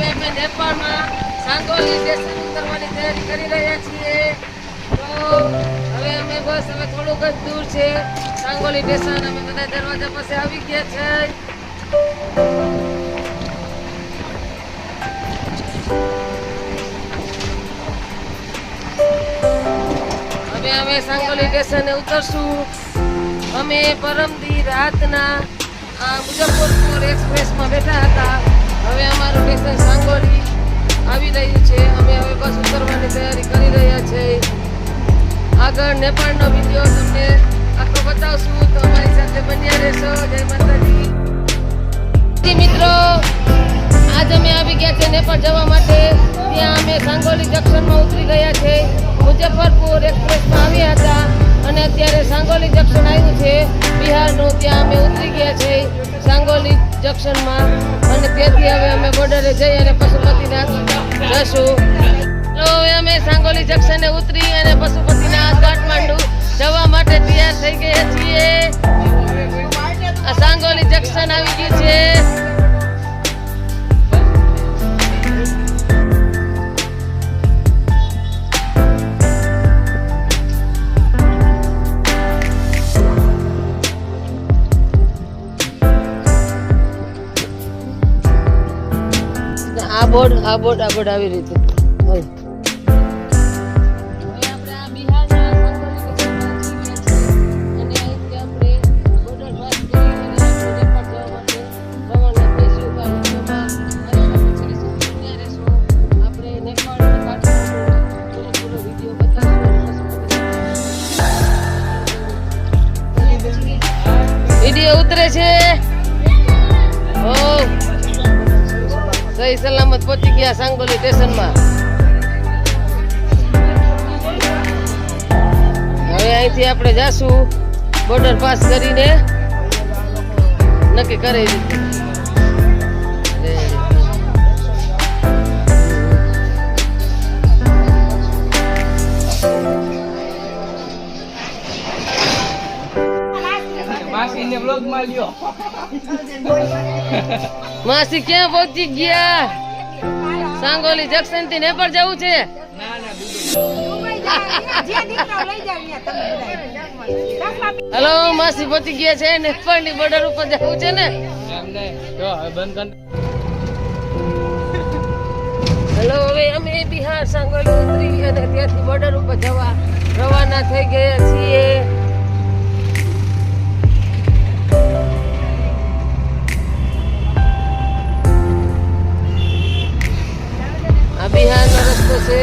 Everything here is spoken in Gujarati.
અમે નેપાળમાં સાંગોલી સ્ટેશન ઉતરવાની તૈયારી કરી રહ્યા છીએ. તો હવે અમે બસ હવે થોડુંક જ દૂર છે સાંગોલી સ્ટેશન. અમે બધા દરવાજા પાસે આવી ગયા છે. હવે અમે સાંગોલી સ્ટેશને ઉતરશું. અમે પરમદી રાતના મુઝફ્ફરપુર એક્સપ્રેસમાં બેઠા હતા. હવે અમારું સ્ટેશન સાંગોલી આવી રહ્યું છે. અમે હવે બસ ઉતરવાની તૈયારી કરી રહ્યા છીએ. આગળ નેપાળનો વિડીયો તમને આખો બતાવશું, તો અમારી સાથે બન્યા રહેશો. જય માતાજી મિત્રો. આજ અમે આવી ગયા છે નેપાળ જવા માટે. ત્યાં અમે સાંગોલી જંકશનમાં ઉતરી ગયા છે. મુઝફ્ફરપુર એક્સપ્રેસમાં આવ્યા હતા અને અત્યારે સાંગોલી જંકશન આવ્યું છે બિહારનું. ત્યાં અમે ઉતરી ગયા છે સાંગોલી જંકશનમાં અને ત્યાંથી હવે અમે બોર્ડરે જઈ અને પશુપતિનાથ જશું. તો હવે અમે સાંગોલી જંકશને ઉતરી અને પશુપતિનાથ કાઠમાંડુ જવા માટે તૈયાર થઈ ગયા છીએ. આ સાંગોલી જંકશન આવી ગયું છે. આ બોર્ડ આવી રીતે હોય. વિડીયો ઉતરે છે. સહી સલામત પહોંચી ગયા સાંગોલી સ્ટેશનમાં. હવે અહીંથી આપણે જાશું બોર્ડર પાસ કરીને નક્કી કરી દીધું. માસી ક્યાં પહોંચી ગયા? સાંગોલી જંકશન થી નેપાળ જવું છે. હેલો માસી પહોંચી ગયા છે નેપાળ ની બોર્ડર ઉપર જવું છે ને. હેલો હવે અમે બિહાર સાંગોલી ઉતરી અને ત્યાંથી બોર્ડર ઉપર જવા રવાના થઈ ગયા છીએ. આ બિહારનો રસ્તો છે.